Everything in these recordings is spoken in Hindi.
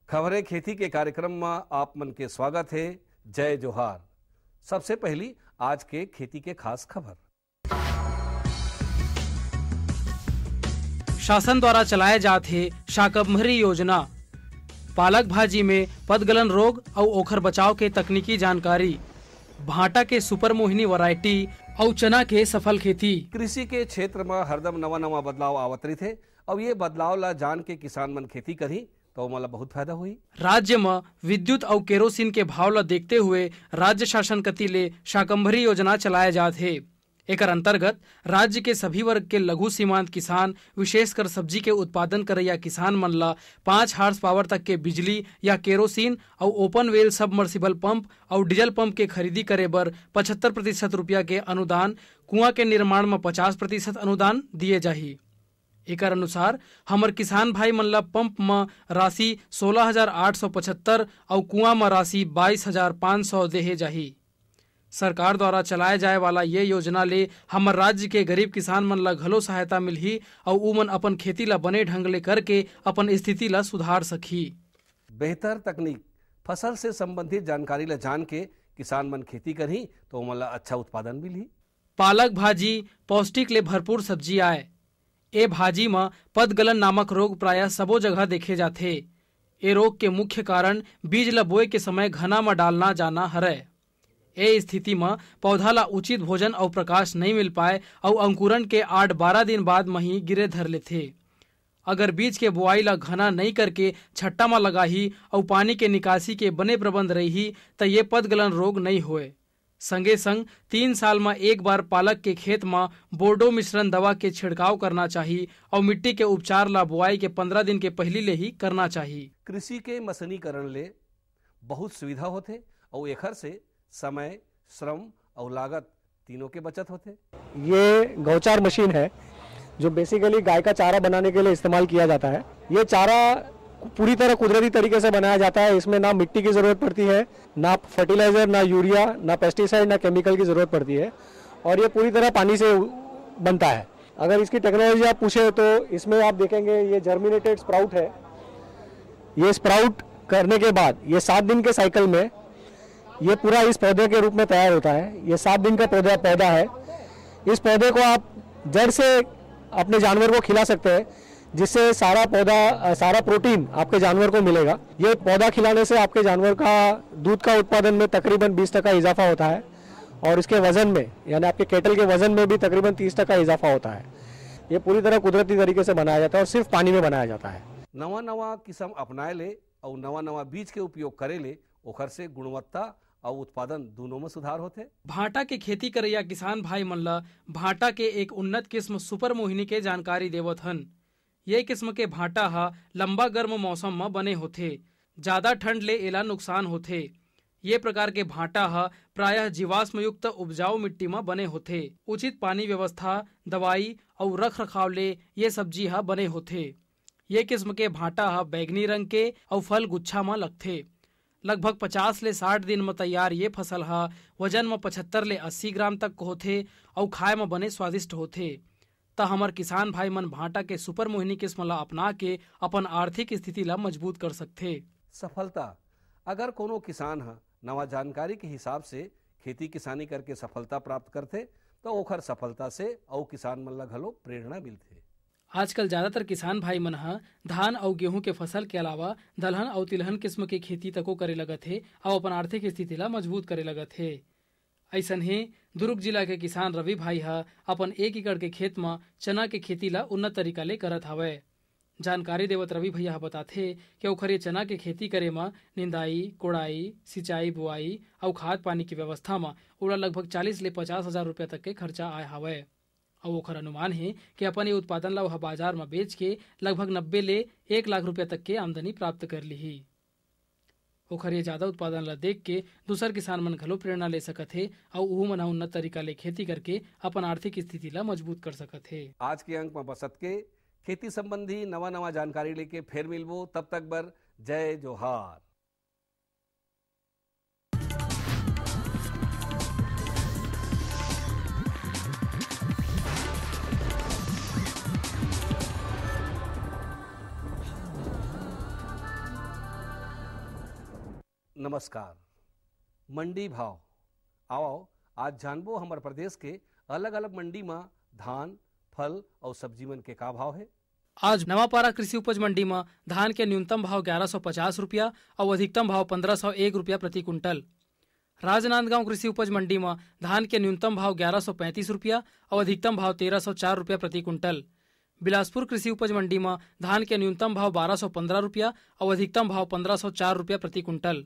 खबरें खेती के कार्यक्रम में आप मन के स्वागत है। जय जोहार। सबसे पहली आज के खेती के खास खबर। शासन द्वारा चलाए जाते शाकंभरी योजना, पालक भाजी में पदगलन रोग और ओखर बचाव के तकनीकी जानकारी, भाटा के सुपर मोहिनी वैरायटी और चना के सफल खेती। कृषि के क्षेत्र में हरदम नवा बदलाव आवत रही थे और ये बदलाव ला जान के किसान मन खेती करी तो मला बहुत फायदा हुई। राज्य में विद्युत और केरोसिन के भाव ला देखते हुए राज्य शासन कति ले शाकंभरी योजना चलाए जाते। एकर अंतर्गत राज्य के सभी वर्ग के लघु सीमांत किसान, विशेषकर सब्जी के उत्पादन करैया किसान मन ला 5 हार्स पावर तक के बिजली या केरोसिन और ओपन वेल सबमर्सिबल पंप और डीजल पंप के खरीदी करे बर 75% रुपया के अनुदान, कुआं के निर्माण में 50% अनुदान दिए जाही। एकर अनुसार हमर किसान भाई मन ला पंप में राशि 16,875 और कुआं में राशि 22,500 देहे जाही। सरकार द्वारा चलाए जाए वाला ये योजना ले हमर राज्य के गरीब किसान मन ला घलो सहायता मिलही और उमन अपन खेती ला बने ढंग ले करके अपन स्थिति ला सुधार सकी। बेहतर तकनीक, फसल से संबंधित जानकारी ला जान के किसान मन खेती करही तो उमन ला अच्छा उत्पादन मिलही। पालक भाजी पौष्टिक ले भरपूर सब्जी आए। ए भाजी में पदगलन नामक रोग प्रायः सबो जगह देखे जाथे। ए रोग के मुख्य कारण बीज ला बोए के समय घना में डालना जाना हरय। ए स्थिति में पौधा ला उचित भोजन और प्रकाश नहीं मिल पाए और अंकुरण के 8-12 दिन बाद में ही गिरे धर लेथे। अगर बीज के बुआई ला घना नहीं करके छट्टा में लगाही और पानी के निकासी के बने प्रबंध रही तो ये पदगलन रोग नहीं होए। संगे संग 3 साल में एक बार पालक के खेत में बोर्डो मिश्रण दवा के छिड़काव करना चाहिए और मिट्टी के उपचार ला बुआई के 15 दिन के पहले ले ही करना चाहिए। कृषि के मशीनीकरण ले बहुत सुविधा होते और एखर से समय, श्रम और लागत तीनों के बचत होते। ये गौचार मशीन है जो बेसिकली गाय का चारा बनाने के लिए इस्तेमाल किया जाता है। ये चारा पूरी तरह कुदरती तरीके से बनाया जाता है। इसमें ना मिट्टी की जरूरत पड़ती है, ना फर्टिलाइजर, ना यूरिया, ना पेस्टिसाइड, ना केमिकल की जरूरत पड़ती है और ये पूरी तरह पानी से बनता है। अगर इसकी टेक्नोलॉजी आप पूछे तो इसमें आप देखेंगे ये जर्मिनेटेड स्प्राउट है। ये स्प्राउट करने के बाद ये 7 दिन के साइकिल में ये पूरा इस पौधे के रूप में तैयार होता है। ये 7 दिन का पौधा है। इस पौधे को आप जड़ से अपने जानवर को खिला सकते हैं जिससे सारा प्रोटीन आपके जानवर को मिलेगा। ये पौधा खिलाने से आपके जानवर का दूध का उत्पादन में तकरीबन 20% इजाफा होता है और इसके वजन में यानी आपके केटल के वजन में भी तकरीबन 30% इजाफा होता है। ये पूरी तरह कुदरती तरीके से बनाया जाता है और सिर्फ पानी में बनाया जाता है। नवा किस्म अपनाए ले और नवा बीज के उपयोग करे ले ओखर से गुणवत्ता और उत्पादन दोनों में सुधार होते। भाटा के खेती करैया किसान भाई मन ला भाटा के एक उन्नत किस्म सुपर मोहिनी के जानकारी देवत हन। ये किस्म के भाटा हा लंबा गर्म मौसम में बने होथे। ज्यादा ठंड ले एला नुकसान होथे। ये प्रकार के भाटा हा प्रायः जीवाश्म युक्त उपजाऊ मिट्टी में बने होथे। उचित पानी व्यवस्था, दवाई और रख रखाव ले ये सब्जी हा बने होथे। ये किस्म के भाटा हा बैगनी रंग के और फल गुच्छा में लगथे। लगभग 50 ले 60 दिन में तैयार ये फसल हा वजन में 75 ले 80 ग्राम तक होथे और खाए में बने स्वादिष्ट होथे। त हमर किसान भाई मन भाटा के सुपर मोहिनी किस्म ला अपना के अपन आर्थिक स्थिति ला मजबूत कर सकथे। सफलता, अगर कोनो किसान हा नवा जानकारी के हिसाब से खेती किसानी करके सफलता प्राप्त करते तो ओखर सफलता से और किसान मन ला घलो प्रेरणा मिलथे। आजकल ज्यादातर किसान भाई मन हा धान और गेहूं के फसल के अलावा दलहन और तिलहन किस्म के खेती तको करे लगत हे और अपन आर्थिक स्थिति ला मजबूत करे लगत हे। ऐसन ही दुर्ग जिला के किसान रवि भाई हा अपन 1 एकड़ के खेत में चना के खेती ला उन्नत तरीका ले करत हवय। जानकारी देवत रवि भैया बताथे कि ओखर चना के खेती करे में निंदाई, कोड़ाई, सिंचाई, बुआई और खाद पानी की व्यवस्था में ओला लगभग 40 ले 50 हजार रुपया तक के खर्चा आए हवय और ओखर अनुमान है कि अपन ये उत्पादन ला वह बाजार में बेच के लगभग 90 ले 1 लाख रुपया तक के आमदनी प्राप्त कर ली। ओखर ये ज्यादा उत्पादन ला देख के दूसर किसान मन घलो प्रेरणा ले सकत है और उहू मन उन्नत तरीका ले खेती करके अपन आर्थिक स्थिति ला मजबूत कर सकत है। आज के अंक में बसत के खेती संबंधी नवा जानकारी लेके फिर मिलबो। तब तक बर जय जोहार। नमस्कार। मंडी भाव आओ आज जानबो हमारे प्रदेश के अलग अलग मंडी में धान, फल और सब्जी मन के का भाव है। आज नवापारा कृषि उपज मंडी में धान के न्यूनतम भाव 1150 रुपया और अधिकतम भाव 1501 रुपया प्रति कुंटल। राजनांदगांव कृषि उपज मंडी में धान के न्यूनतम भाव 1135 रुपया और अधिकतम भाव 1304 रुपया प्रति कुंटल। बिलासपुर कृषि उपज मंडी में धान के न्यूनतम भाव 1215 रुपया और अधिकतम भाव 1504 रुपया प्रति कुंटल।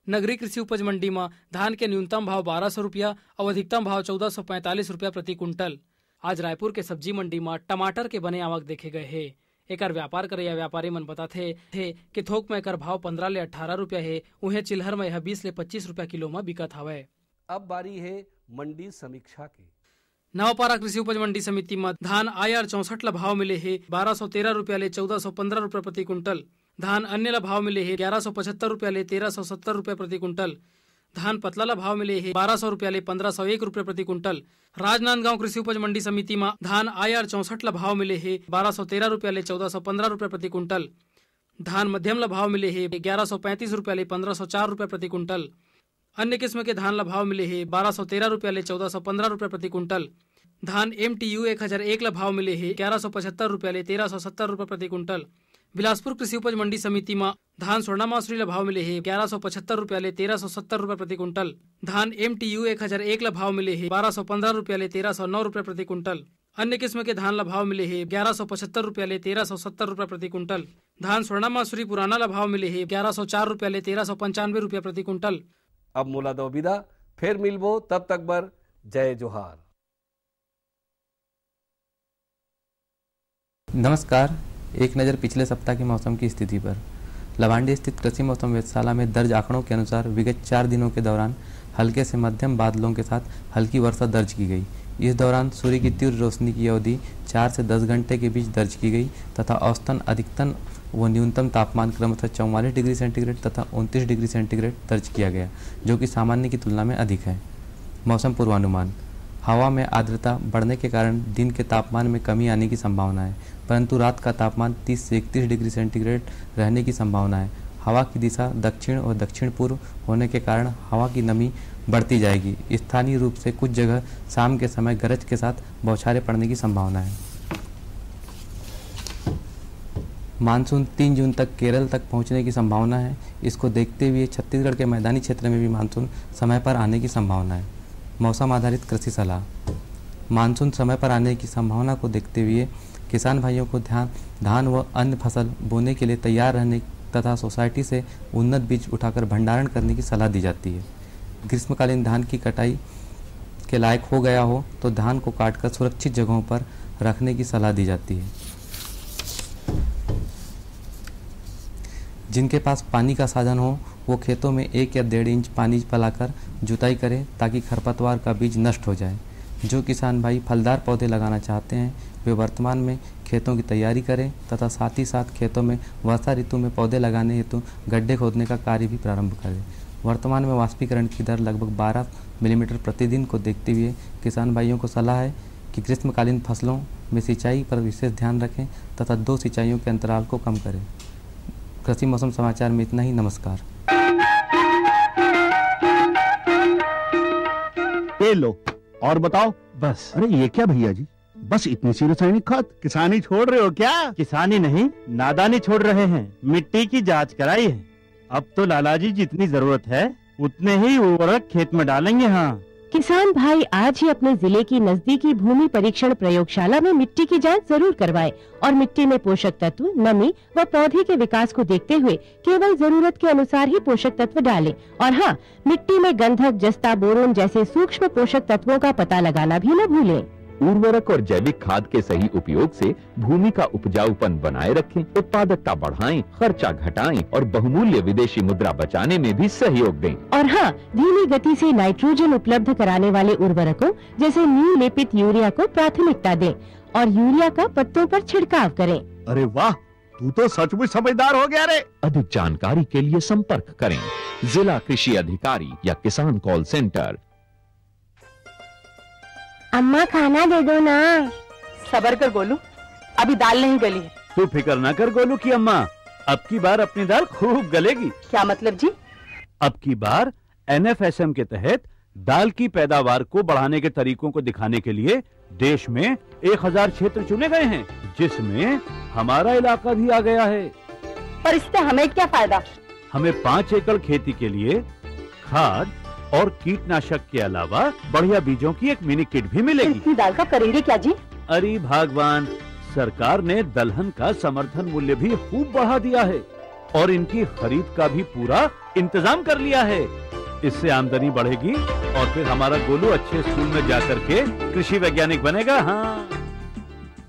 नगरी कृषि उपज मंडी में धान के न्यूनतम भाव 1200 रुपया और अधिकतम भाव 1445 रुपया प्रति कुंटल। आज रायपुर के सब्जी मंडी में टमाटर के बने आवक देखे गए है। एकर व्यापार करे व्यापारी मन बताते थे कि थोक में एकर भाव 15 ले 18 रुपया है, उन्हें चिल्हर में यह 20 ले 25 रुपया किलो में बिकत हवे। अब बारी है मंडी समीक्षा की। नवपारा कृषि उपज मंडी समिति में धान IR 64 ला भाव मिले है 1213 रुपया ले 1415 रुपया प्रति कुंटल। धान अन्य ला भाव मिले है 1175 रुपया ले 1370 रुपया प्रति कुंटल। धान पतला ला भाव मिले है 1200 रुपया ले 1501 रुपया प्रति कुंटल। राजनांदगांव कृषि उपज मंडी समिति में धान IR 64 ला भाव मिले है 1213 रुपया ले 1415 रुपया प्रति कुंटल। धान मध्यम ला भाव मिले है 1135 रुपया ले 1504 रुपया प्रति कुंटल। अन्य किस्म के धान ला भाव मिले है 1213 रुपया ले 1415 रुपया प्रति कुंटल। धान MTU 1001 ला भाव मिले है 1175 रुपया ले 1370 रुपया प्रति कुंटल। बिलासपुर कृषि उपज मंडी समिति में धान स्वर्णा मासुरी ला भाव मिले है 1175 रुपया ले 1370 रुपया प्रति कुंटल। धान MTU 1001 ला भाव मिले है 1215 रुपया ले 1309 रुपया प्रति कुंटल। अन्य किस्म के धान ला भाव मिले है 1175 रुपया ले 1370 रुपया प्रति कुंटल। धान स्वर्णा मासुरी पुराना ला भाव मिले है 1104 रुपया ले 1395 रुपया प्रति कुंटल। अब मोला दो विदा, फिर मिलबो, तब तक बर जय जोहार। नमस्कार। एक नज़र पिछले सप्ताह के मौसम की स्थिति पर। लवांडी स्थित कृषि मौसम वेधशाला में दर्ज आंकड़ों के अनुसार विगत 4 दिनों के दौरान हल्के से मध्यम बादलों के साथ हल्की वर्षा दर्ज की गई। इस दौरान सूर्य की तीव्र रोशनी की अवधि 4 से 10 घंटे के बीच दर्ज की गई तथा औसतन अधिकतम व न्यूनतम तापमान क्रमशः 44 डिग्री सेंटीग्रेड तथा 29 डिग्री सेंटीग्रेड दर्ज किया गया, जो कि सामान्य की तुलना में अधिक है। मौसम पूर्वानुमान। हवा में आर्द्रता बढ़ने के कारण दिन के तापमान में कमी आने की संभावना है, परंतु रात का तापमान 30 से 31 डिग्री सेंटीग्रेड रहने की संभावना है। हवा की दिशा दक्षिण और दक्षिण पूर्व होने के कारण हवा की नमी बढ़ती जाएगी। स्थानीय रूप से कुछ जगह शाम के समय गरज के साथ बौछारें पड़ने की संभावना है। मानसून 3 जून तक केरल तक पहुंचने की संभावना है। इसको देखते हुए छत्तीसगढ़ के मैदानी क्षेत्र में भी मानसून समय पर आने की संभावना है। मौसम आधारित कृषि सलाह। मानसून समय पर आने की संभावना को देखते हुए किसान भाइयों को धान व अन्य फसल बोने के लिए तैयार रहने तथा सोसाइटी से उन्नत बीज उठाकर भंडारण करने की सलाह दी जाती है। ग्रीष्मकालीन धान की कटाई के लायक हो गया हो तो धान को काटकर सुरक्षित जगहों पर रखने की सलाह दी जाती है। जिनके पास पानी का साधन हो वो खेतों में 1 या 1.5 इंच पानी फैलाकर जुताई करें ताकि खरपतवार का बीज नष्ट हो जाए। जो किसान भाई फलदार पौधे लगाना चाहते हैं वे वर्तमान में खेतों की तैयारी करें तथा साथ ही साथ खेतों में वर्षा ऋतु में पौधे लगाने हेतु गड्ढे खोदने का कार्य भी प्रारंभ करें। वर्तमान में वाष्पीकरण की दर लगभग 12 मिलीमीटर प्रतिदिन को देखते हुए किसान भाइयों को सलाह है कि ग्रीष्मकालीन फसलों में सिंचाई पर विशेष ध्यान रखें तथा 2 सिंचाइयों के अंतराल को कम करें। कृषि मौसम समाचार में इतना ही। नमस्कार। ये लो और बताओ। बस। अरे ये क्या भैया जी, बस इतनी सी रासायनिक खाद? किसानी छोड़ रहे हो क्या? किसानी नहीं, नादानी छोड़ रहे हैं। मिट्टी की जांच कराई है। अब तो लालाजी जितनी जरूरत है उतने ही उर्वरक खेत में डालेंगे। हाँ, किसान भाई आज ही अपने जिले की नजदीकी भूमि परीक्षण प्रयोगशाला में मिट्टी की जांच जरूर करवाएं और मिट्टी में पोषक तत्व, नमी व पौधे के विकास को देखते हुए केवल जरूरत के अनुसार ही पोषक तत्व डालें। और हाँ, मिट्टी में गंधक, जस्ता, बोरोन जैसे सूक्ष्म पोषक तत्वों का पता लगाना भी न भूलें। उर्वरक और जैविक खाद के सही उपयोग से भूमि का उपजाऊपन बनाए रखें, उत्पादकता बढ़ाएं, खर्चा घटाएं और बहुमूल्य विदेशी मुद्रा बचाने में भी सहयोग दें। और हाँ, धीमी गति से नाइट्रोजन उपलब्ध कराने वाले उर्वरकों जैसे नीम लेपित यूरिया को प्राथमिकता दें और यूरिया का पत्तों पर छिड़काव करें। अरे वाह, तू तो सचमुच समझदार हो गया रे। अधिक जानकारी के लिए संपर्क करें जिला कृषि अधिकारी या किसान कॉल सेंटर। अम्मा खाना दे दो ना। सबर कर गोलू, अभी दाल नहीं गली है। तू फिक्र ना कर गोलू की अम्मा, अब की बार अपनी दाल खूब गलेगी। क्या मतलब जी? अब की बार NFSM के तहत दाल की पैदावार को बढ़ाने के तरीकों को दिखाने के लिए देश में 1000 क्षेत्र चुने गए हैं, जिसमें हमारा इलाका भी आ गया है। पर इससे हमें क्या फायदा? हमें 5 एकड़ खेती के लिए खाद और कीटनाशक के अलावा बढ़िया बीजों की एक मिनी किट भी मिलेगी। इतनी दाल का करेंगे क्या जी? अरे भगवान, सरकार ने दलहन का समर्थन मूल्य भी खूब बढ़ा दिया है और इनकी खरीद का भी पूरा इंतजाम कर लिया है। इससे आमदनी बढ़ेगी और फिर हमारा गोलू अच्छे स्कूल में जाकर के कृषि वैज्ञानिक बनेगा। हाँ,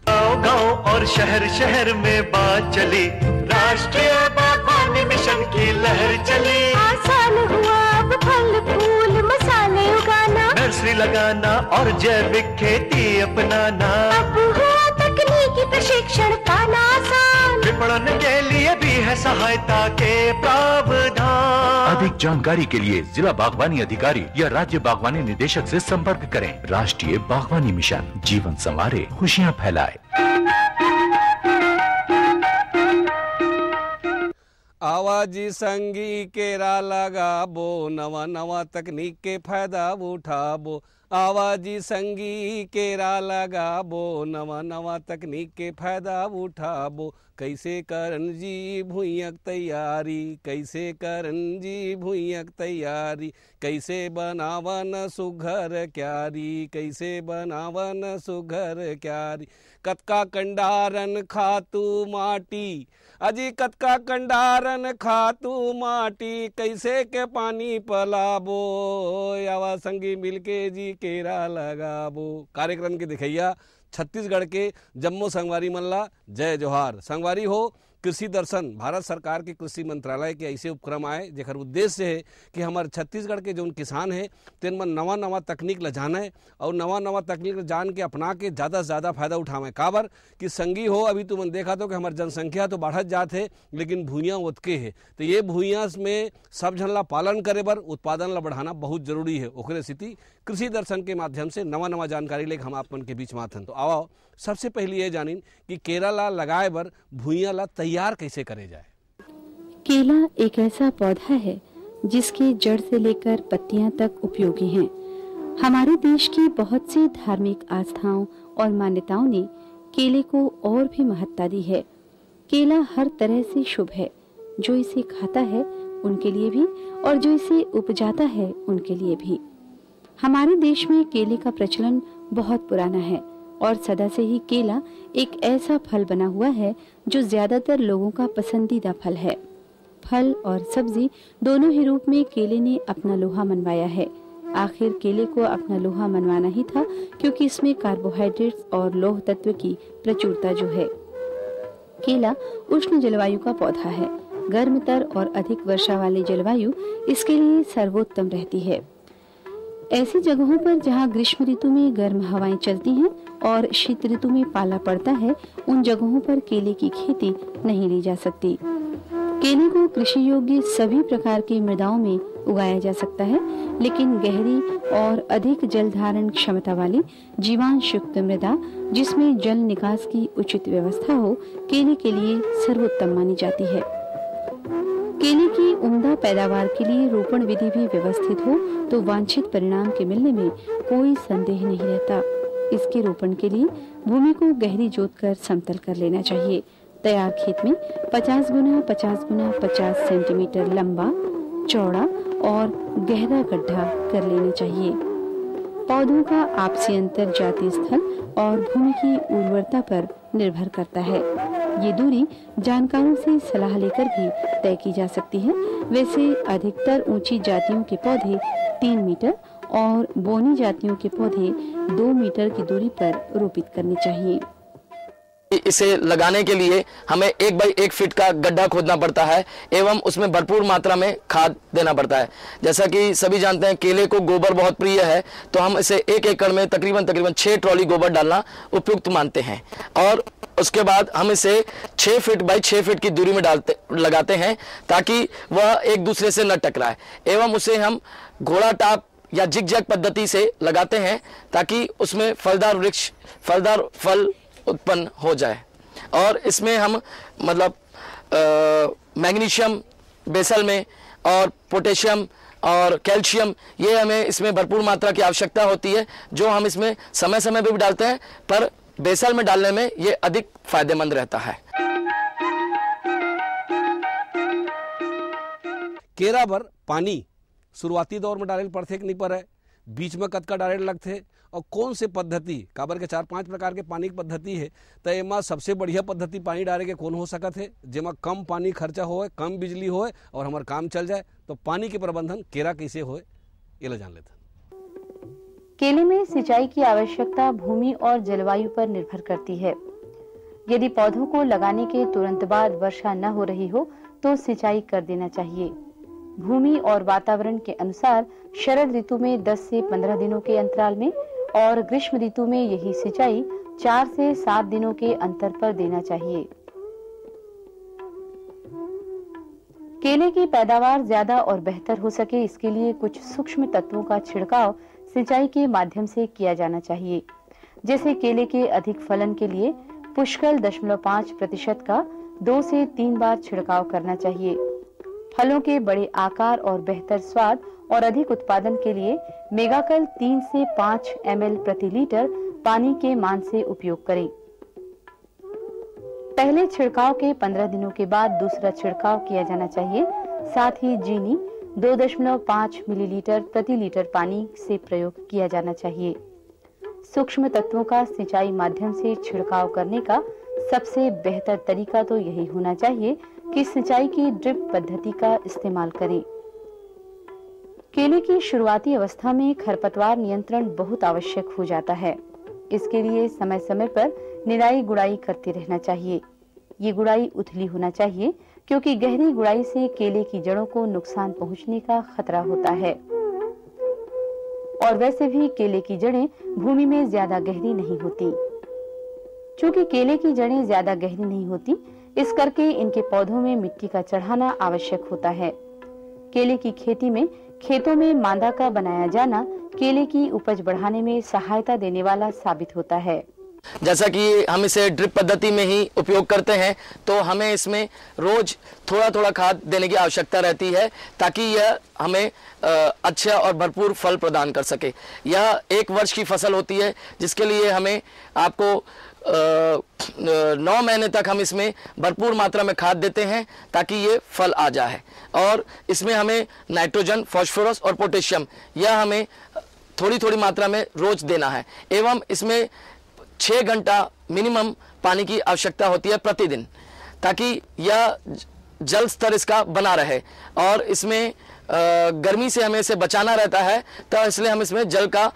गांव और शहर शहर में बात चली, राष्ट्रीय बागवानी मिशन की लहर चली। आसान हुआ अब फल फूल मसाले उगाना, नर्सरी लगाना और जैविक खेती अपनाना। अब हुआ तकनीकी प्रशिक्षण पाना आसान, विपणन के लिए भी है सहायता के प्रावधान। अधिक जानकारी के लिए जिला बागवानी अधिकारी या राज्य बागवानी निदेशक से संपर्क करें। राष्ट्रीय बागवानी मिशन, जीवन संवारे, खुशियां फैलाए। आवाजी संगी केरा लगाबो, नवा नवा तकनीक के फायदा उठाबो। आवाजी संगी केरा लगाबो, नवा नवा तकनीक के फायदा उठाबो। कैसे करन जी भुइयक तैयारी, कैसे करन जी भुइयक तैयारी। कैसे बनावन सुघर क्यारी, कैसे बनावन सुघर क्यारी। कतका कंडारन खातू माटी, अजी कतका कंडारन खातू माटी। कैसे के पानी पलाबो, आवा संगी मिलके जी केरा लगाबो। कार्यक्रम के दिखैया छत्तीसगढ़ के जम्मू संगवारी मल्ला जय जोहार। संगवारी हो, कृषि दर्शन भारत सरकार के कृषि मंत्रालय के ऐसे उपक्रम आए जेकर उद्देश्य है कि हमारे छत्तीसगढ़ के जो किसान हैं तेन में नवा नवा तकनीक ल जाना है और नवा नवा तकनीक ल जान के अपना के ज़्यादा से ज़्यादा फायदा उठावें। काबर कि संगी हो, अभी तुमने देखा तो कि हमारी जनसंख्या तो बढ़त जात है लेकिन भूइयाँ उतके है, तो ये भूइयाँ में सब झन ला पालन करे बर उत्पादन ला बढ़ाना बहुत जरूरी है। ओकरे स्थिति कृषि दर्शन के माध्यम से नवा नवा जानकारी लेके हम आपन के बीच में आथन। तो आओ सबसे पहले ये जानिन कि केला ला लगाए बर भूइयाँ ला तैयार कैसे करे जाए। केला एक ऐसा पौधा है जिसकी जड़ से लेकर पत्तियां तक उपयोगी हैं। हमारे देश की बहुत सी धार्मिक आस्थाओं और मान्यताओं ने केले को और भी महत्ता दी है। केला हर तरह से शुभ है, जो इसे खाता है उनके लिए भी और जो इसे उपजाता है उनके लिए भी। हमारे देश में केले का प्रचलन बहुत पुराना है और सदा से ही केला एक ऐसा फल बना हुआ है जो ज्यादातर लोगों का पसंदीदा फल है। फल और सब्जी दोनों ही रूप में केले ने अपना लोहा मनवाया है। आखिर केले को अपना लोहा मनवाना ही था क्योंकि इसमें कार्बोहाइड्रेट्स और लौह तत्व की प्रचुरता जो है। केला उष्ण जलवायु का पौधा है। गर्मतर और अधिक वर्षा वाली जलवायु इसके लिए सर्वोत्तम रहती है। ऐसी जगहों पर जहां ग्रीष्म ऋतु में गर्म हवाएं चलती हैं और शीत ऋतु में पाला पड़ता है, उन जगहों पर केले की खेती नहीं ली जा सकती। केले को कृषि योग्य सभी प्रकार की मृदाओं में उगाया जा सकता है, लेकिन गहरी और अधिक जल धारण क्षमता वाली जीवांश युक्त मृदा जिसमें जल निकास की उचित व्यवस्था हो, केले के लिए सर्वोत्तम मानी जाती है। केले की उम्दा पैदावार के लिए रोपण विधि भी व्यवस्थित हो तो वांछित परिणाम के मिलने में कोई संदेह नहीं रहता। इसके रोपण के लिए भूमि को गहरी जोतकर समतल कर लेना चाहिए। तैयार खेत में 50 गुना 50 गुना 50 सेंटीमीटर लंबा, चौड़ा और गहरा गड्ढा कर लेना चाहिए। पौधों का आपसी अंतर जातीय स्थल और भूमि की उर्वरता पर निर्भर करता है। ये दूरी जानकारों से सलाह लेकर भी तय की जा सकती है। वैसे अधिकतर ऊंची जातियों के पौधे 3 मीटर और बोनी जातियों के पौधे 2 मीटर की दूरी पर रोपित करने चाहिए। इसे लगाने के लिए हमें 1 बाई 1 फीट का गड्ढा खोदना पड़ता है एवं उसमें भरपूर मात्रा में खाद देना पड़ता है। जैसा कि सभी जानते हैं केले को गोबर बहुत प्रिय है, तो हम इसे 1 एकड़ में तकरीबन 6 ट्रॉली गोबर डालना उपयुक्त मानते हैं और उसके बाद हम इसे 6 फीट बाई 6 फीट की दूरी में लगाते हैं ताकि वह एक दूसरे से न टकराए एवं उसे हम घोड़ा टाप या जिगजैग पद्धति से लगाते हैं ताकि उसमें फलदार वृक्ष, फलदार फल उत्पन्न हो जाए। और इसमें हम मैग्नीशियम बेसल में और पोटेशियम और कैल्शियम, ये हमें इसमें भरपूर मात्रा की आवश्यकता होती है, जो हम इसमें समय समय पे भी डालते हैं, पर बेसाल में डालने में ये अधिक फायदेमंद रहता है। केरा पर पानी शुरुआती दौर में डाले पड़थे कि नहीं पर, बीच में कतका डाले लगथे, और कौन से पद्धति, काबर के 4-5 प्रकार के पानी की पद्धति है, तो एमा सबसे बढ़िया पद्धति पानी डाले के कौन हो सकत है, जेमा कम पानी खर्चा होए, कम बिजली होए और हमार काम चल जाए। तो पानी के प्रबंधन केरा कैसे होए, ये जान लेते हैं। केले में सिंचाई की आवश्यकता भूमि और जलवायु पर निर्भर करती है। यदि पौधों को लगाने के तुरंत बाद वर्षा न हो रही हो तो सिंचाई कर देना चाहिए। भूमि और वातावरण के अनुसार शरद ऋतु में 10 से 15 दिनों के अंतराल में और ग्रीष्म ऋतु में यही सिंचाई 4 से 7 दिनों के अंतर पर देना चाहिए। केले की पैदावार ज्यादा और बेहतर हो सके, इसके लिए कुछ सूक्ष्म तत्वों का छिड़काव सिंचाई के माध्यम से किया जाना चाहिए। जैसे केले के अधिक फलन के लिए पुष्कल 0.5% का 2 से 3 बार छिड़काव करना चाहिए। फलों के बड़े आकार और बेहतर स्वाद और अधिक उत्पादन के लिए मेगाकल 3 से 5 ml प्रति लीटर पानी के मान से उपयोग करें। पहले छिड़काव के 15 दिनों के बाद दूसरा छिड़काव किया जाना चाहिए। साथ ही जीनी 2.5 मिलीलीटर प्रति लीटर पानी से प्रयोग किया जाना चाहिए। सूक्ष्म तत्वों का सिंचाई माध्यम से छिड़काव करने का सबसे बेहतर तरीका तो यही होना चाहिए कि सिंचाई की ड्रिप पद्धति का इस्तेमाल करें। केले की शुरुआती अवस्था में खरपतवार नियंत्रण बहुत आवश्यक हो जाता है। इसके लिए समय समय पर निराई गुड़ाई करते रहना चाहिए। ये गुड़ाई उथली होना चाहिए, क्योंकि गहरी गुड़ाई से केले की जड़ों को नुकसान पहुंचने का खतरा होता है। और वैसे भी केले की जड़ें भूमि में ज्यादा गहरी नहीं होती। चूंकि केले की जड़ें ज्यादा गहरी नहीं होती, इस करके इनके पौधों में मिट्टी का चढ़ाना आवश्यक होता है। केले की खेती में खेतों में मांदा का बनाया जाना केले की उपज बढ़ाने में सहायता देने वाला साबित होता है। जैसा कि हम इसे ड्रिप पद्धति में ही उपयोग करते हैं, तो हमें इसमें रोज थोड़ा थोड़ा खाद देने की आवश्यकता रहती है, ताकि यह हमें अच्छा और भरपूर फल प्रदान कर सके। यह 1 वर्ष की फसल होती है, जिसके लिए हमें आपको 9 महीने तक हम इसमें भरपूर मात्रा में खाद देते हैं, ताकि ये फल आ जाए। और इसमें हमें नाइट्रोजन, फास्फोरस और पोटेशियम यह हमें थोड़ी थोड़ी मात्रा में रोज देना है। एवं इसमें 6 घंटा मिनिमम पानी की आवश्यकता होती है प्रतिदिन, ताकि यह जल स्तर इसका बना रहे। और इसमें गर्मी से हमें इसे बचाना रहता है, तो इसलिए हम इसमें जल का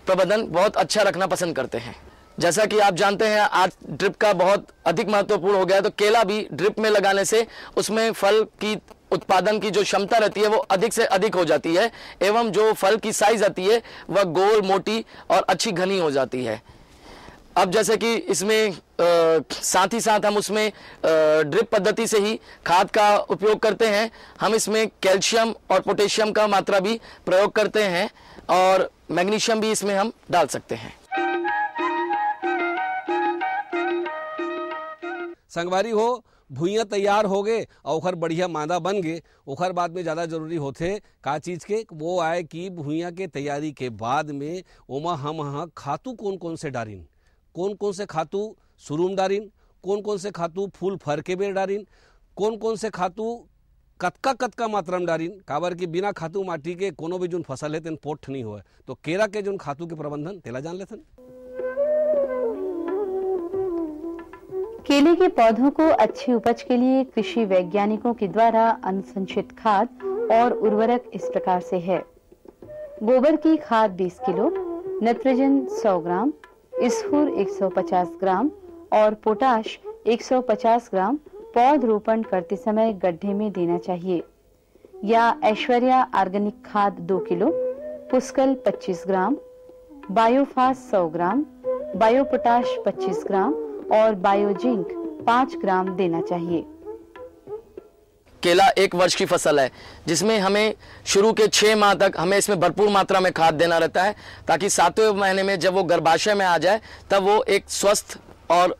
प्रबंधन बहुत अच्छा रखना पसंद करते हैं। जैसा कि आप जानते हैं, आज ड्रिप का बहुत अधिक महत्वपूर्ण हो गया है, तो केला भी ड्रिप में लगाने से उसमें फल की उत्पादन की जो क्षमता रहती है वो अधिक से अधिक हो जाती है, एवं जो फल की साइज आती है वह गोल, मोटी और अच्छी घनी हो जाती है। अब जैसे कि इसमें साथ ही साथ हम उसमें ड्रिप पद्धति से ही खाद का उपयोग करते हैं। हम इसमें कैल्शियम और पोटेशियम का मात्रा भी प्रयोग करते हैं, और मैग्नीशियम भी इसमें हम डाल सकते हैं। संगवारी हो, भुइयाँ तैयार हो गए और ओखर बढ़िया मादा बन गए, ओखर बाद में ज़्यादा जरूरी होते का चीज़ के वो आए कि भुइयाँ के तैयारी के बाद में ओमा हम खातू कौन कौन से डारिन, कौन कौन से खातू शुरू में डारिन, कौन कौन से खातू फूल फर के बेर डारिन, कौन कौन से खातू कतका कतका मात्रा में डारिन, काबर कि बिना खातू माटी के कोनो भी जोन फसल है तेन पोठ नहीं हुआ। तो केरा के जोन खातू के प्रबंधन तेला जान लेथन। केले के पौधों को अच्छी उपज के लिए कृषि वैज्ञानिकों के द्वारा अनुशंसित खाद और उर्वरक इस प्रकार से है। गोबर की खाद 20 किलो, नाइट्रोजन 100 ग्राम, स्फूर 150 ग्राम और पोटाश 150 ग्राम पौध रोपण करते समय गड्ढे में देना चाहिए। या ऐश्वर्या ऑर्गेनिक खाद 2 किलो, पुष्कल 25 ग्राम, बायोफास 100 ग्राम, बायोपोटाश 25 ग्राम और बायोजिंक 5 ग्राम देना चाहिए। केला 1 वर्ष की फसल है, जिसमें हमें शुरू के 6 माह तक हमें इसमें भरपूर मात्रा में खाद देना रहता है, ताकि 7वें महीने में जब वो गर्भाशय में आ जाए तब वो एक स्वस्थ और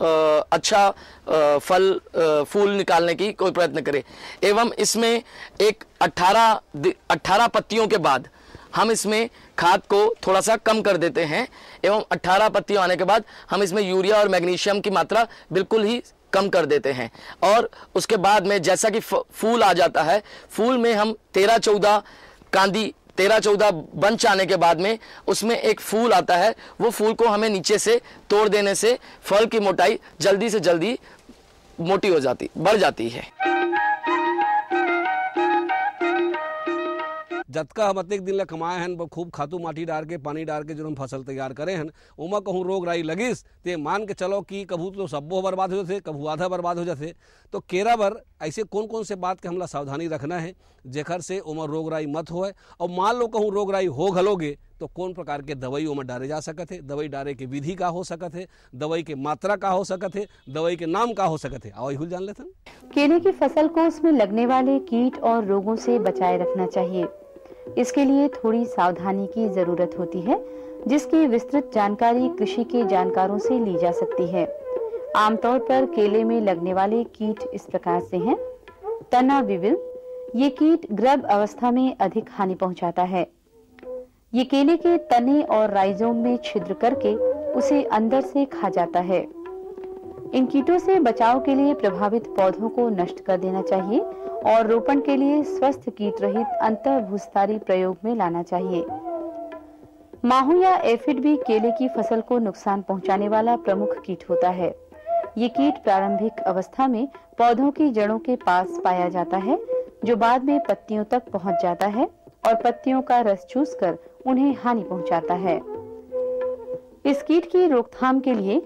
अच्छा फल फूल निकालने की कोई प्रयत्न करे। एवं इसमें एक 18 पत्तियों के बाद हम इसमें खाद को थोड़ा सा कम कर देते हैं एवं 18 पत्तियों आने के बाद हम इसमें यूरिया और मैग्नीशियम की मात्रा बिल्कुल ही कम कर देते हैं। और उसके बाद में जैसा कि फूल आ जाता है, फूल में हम 13-14 कांदी 13-14 बंच आने के बाद में उसमें एक फूल आता है, वो फूल को हमें नीचे से तोड़ देने से फल की मोटाई जल्दी से जल्दी मोटी हो जाती, बढ़ जाती है। जतका हम अतेक दिन ला कमाए हैं खूब खातू माटी डाल के पानी डाल के जो हम फसल तैयार करे हैं, ओमा कहूँ रोग राई लगिस ते मान के चलो कि कभू तो सब्बो बर्बाद हो जाते, कभू आधा बर्बाद हो जाते। तो केरा बर ऐसे कौन कौन से बात के हमला सावधानी रखना है जेकर से ओमा रोग राई मत होए, और मान लो कहूँ रोग राई हो घलोगे तो कौन प्रकार के दवाई ओमा डाले जा सकत है, दवाई डाले के विधि का हो सकत है, दवाई के मात्रा का हो सकत है, दवाई के नाम का हो सकत है, आओ यही जान लेते हैं। केले की फसल को उसमें लगने वाले कीट और रोगों से बचाए रखना चाहिए। इसके लिए थोड़ी सावधानी की जरूरत होती है, जिसकी विस्तृत जानकारी कृषि के जानकारों से ली जा सकती है। आमतौर पर केले में लगने वाले कीट इस प्रकार से हैं। तना विविल, ये कीट गर्भ अवस्था में अधिक हानि पहुंचाता है। ये केले के तने और राइजोम में छिद्र करके उसे अंदर से खा जाता है। इन कीटों से बचाव के लिए प्रभावित पौधों को नष्ट कर देना चाहिए और रोपण के लिए स्वस्थ कीट रहित अंतर्भूस्थारी प्रयोग में लाना चाहिए। माहू या एफिड भी केले की फसल को नुकसान पहुंचाने वाला प्रमुख कीट होता है। ये कीट प्रारंभिक अवस्था में पौधों की जड़ों के पास पाया जाता है, जो बाद में पत्तियों तक पहुंच जाता है और पत्तियों का रस चूसकर उन्हें हानि पहुंचाता है। इस कीट की रोकथाम के लिए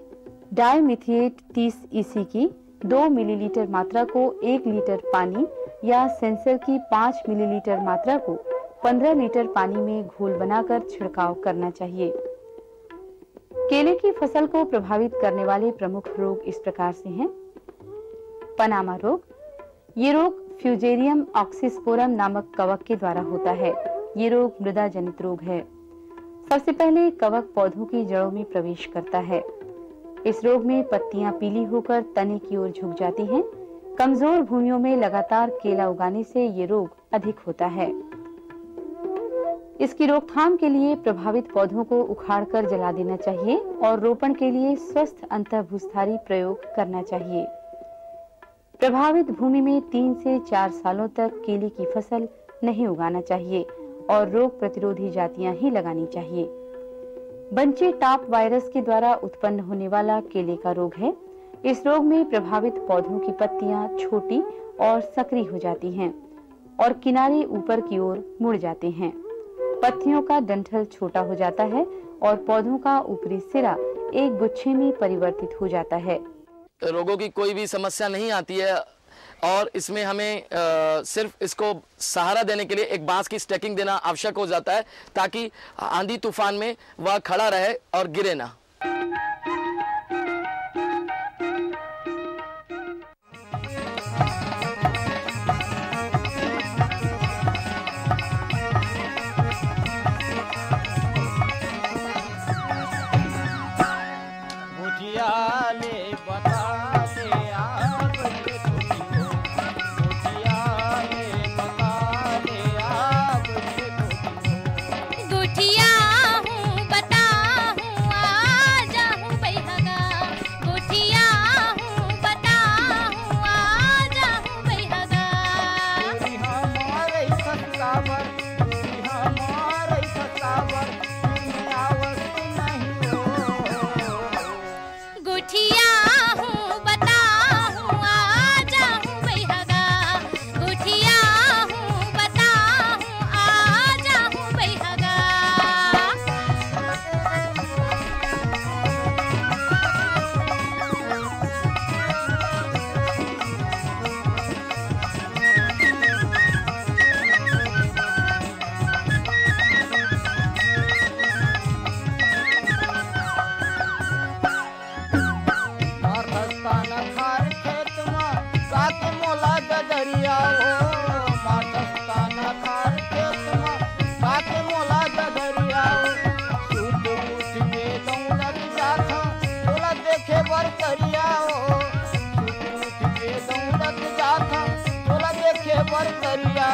डाइमिथिएट 30 EC की 2 मिलीलीटर मात्रा को 1 लीटर पानी या सेंसर की 5 मिलीलीटर मात्रा को 15 लीटर पानी में घोल बनाकर छिड़काव करना चाहिए। केले की फसल को प्रभावित करने वाले प्रमुख रोग इस प्रकार से हैं। पनामा रोग, ये रोग फ्यूजेरियम ऑक्सीस्पोरम नामक कवक के द्वारा होता है। ये रोग मृदा जनित रोग है। सबसे पहले कवक पौधों की जड़ों में प्रवेश करता है। इस रोग में पत्तियां पीली होकर तने की ओर झुक जाती हैं। कमजोर भूमियों में लगातार केला उगाने से ये रोग अधिक होता है। इसकी रोकथाम के लिए प्रभावित पौधों को उखाड़कर जला देना चाहिए और रोपण के लिए स्वस्थ अंतर्भूस्थारी प्रयोग करना चाहिए। प्रभावित भूमि में 3 से 4 सालों तक केले की फसल नहीं उगाना चाहिए और रोग प्रतिरोधी जातियां ही लगानी चाहिए। बंची टॉप वायरस के द्वारा उत्पन्न होने वाला केले का रोग है। इस रोग में प्रभावित पौधों की पत्तियां छोटी और संकरी हो जाती हैं और किनारे ऊपर की ओर मुड़ जाते हैं। पत्तियों का डंठल छोटा हो जाता है और पौधों का ऊपरी सिरा एक गुच्छे में परिवर्तित हो जाता है। रोगों की कोई भी समस्या नहीं आती है और इसमें हमें सिर्फ इसको सहारा देने के लिए एक बांस की स्टैकिंग देना आवश्यक हो जाता है, ताकि आंधी तूफान में वह खड़ा रहे और गिरे ना। बरतरिया हो के दौड़त जाता तोला देखे बरतरिया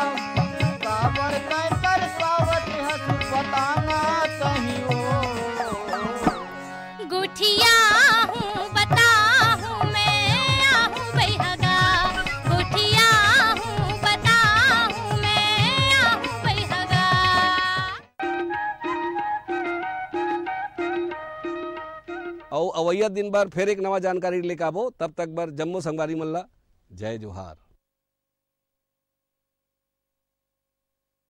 काबर कहीं कर सावत हंस बताना कहीं हो गुठिया हूँ बता हूँ मैं आहूँ बैहगा गुठिया हूँ बता हूँ मैं आहूँ बैहगा। और अवैया दिन बार फिर एक नवा जानकारी लेकर आबो, तब तक बर जम्मू संगवारी मल्ला जय जोहार।